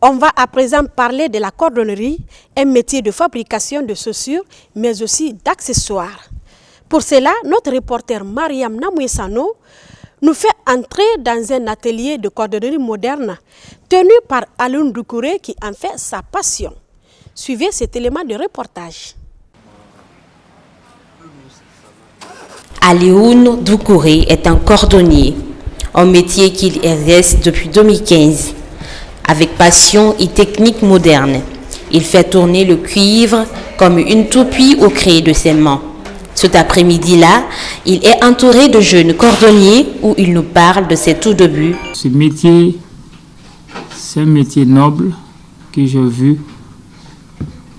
On va à présent parler de la cordonnerie, un métier de fabrication de chaussures, mais aussi d'accessoires. Pour cela, notre reporter Mariam Namouessano nous fait entrer dans un atelier de cordonnerie moderne tenu par Alioune Doucouré qui en fait sa passion. Suivez cet élément de reportage. Alioune Doucouré est un cordonnier, un métier qu'il exerce depuis 2015. Avec passion et technique moderne, il fait tourner le cuivre comme une toupie au cré de ses mains. Cet après-midi-là, il est entouré de jeunes cordonniers où il nous parle de ses tout débuts. Ce métier, c'est un métier noble que j'ai vu.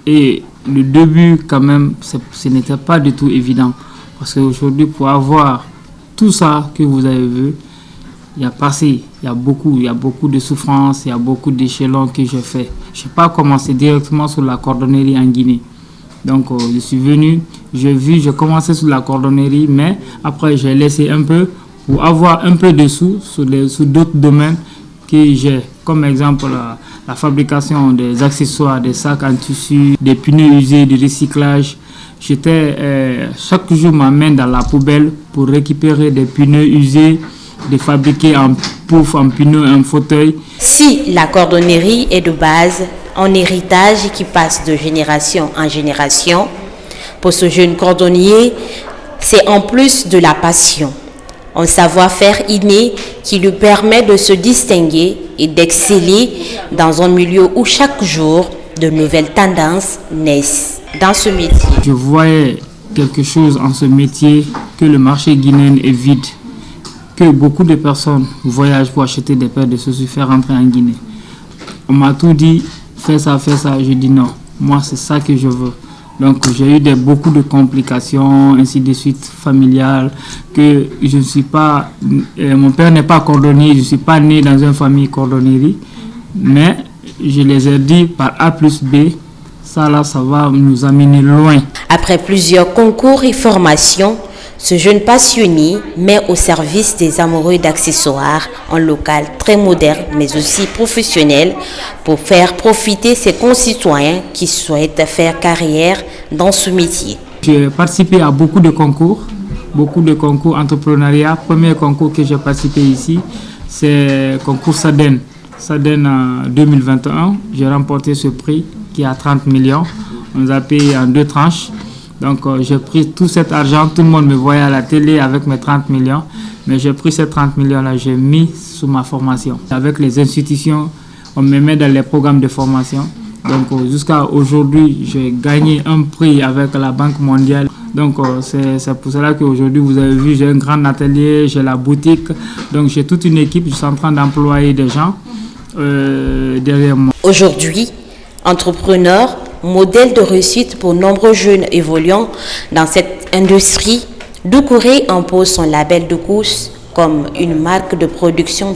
Et le début, quand même, ce n'était pas du tout évident. Parce qu'aujourd'hui, pour avoir tout ça que vous avez vu, il y a beaucoup de souffrances, il y a beaucoup d'échelons que j'ai fait. Je n'ai pas commencé directement sur la cordonnerie en Guinée. Donc, je suis venu, j'ai commencé sur la cordonnerie, mais après, j'ai laissé un peu pour avoir un peu de sous sur d'autres domaines que j'ai. Comme exemple, la fabrication des accessoires, des sacs en tissu, des pneus usés, du recyclage. Chaque jour, ma main dans la poubelle pour récupérer des pneus usés, de fabriquer un pouf, un pneu, un fauteuil. Si la cordonnerie est de base un héritage qui passe de génération en génération, pour ce jeune cordonnier, c'est en plus de la passion, un savoir-faire inné qui lui permet de se distinguer et d'exceller dans un milieu où chaque jour de nouvelles tendances naissent dans ce métier. Je voyais quelque chose en ce métier, que le marché guinéen est vide, que beaucoup de personnes voyagent pour acheter des paires de chaussures, faire rentrer en Guinée. On m'a tout dit, fais ça. Je dis non, moi c'est ça que je veux. Donc j'ai eu beaucoup de complications, ainsi de suite, familiales, que je ne suis pas, mon père n'est pas cordonnier, je ne suis pas né dans une famille cordonnerie, mais je les ai dit par A plus B, ça va nous amener loin. Après plusieurs concours et formations, ce jeune passionné met au service des amoureux d'accessoires un local très moderne mais aussi professionnel pour faire profiter ses concitoyens qui souhaitent faire carrière dans ce métier. J'ai participé à beaucoup de concours entrepreneuriat. Premier concours que j'ai participé ici, c'est le concours SADEN. SADEN en 2021, j'ai remporté ce prix qui a 30 millions. On nous a payé en 2 tranches. Donc j'ai pris tout cet argent, tout le monde me voyait à la télé avec mes 30 millions, mais j'ai pris ces 30 millions-là, j'ai mis sous ma formation. Avec les institutions, on me met dans les programmes de formation. Donc jusqu'à aujourd'hui, j'ai gagné un prix avec la Banque mondiale. Donc c'est pour cela qu'aujourd'hui, vous avez vu, j'ai un grand atelier, j'ai la boutique. Donc j'ai toute une équipe, je suis en train d'employer des gens derrière moi. Aujourd'hui, entrepreneur, modèle de réussite pour nombreux jeunes évoluant dans cette industrie, Doucouré impose son label de course comme une marque de production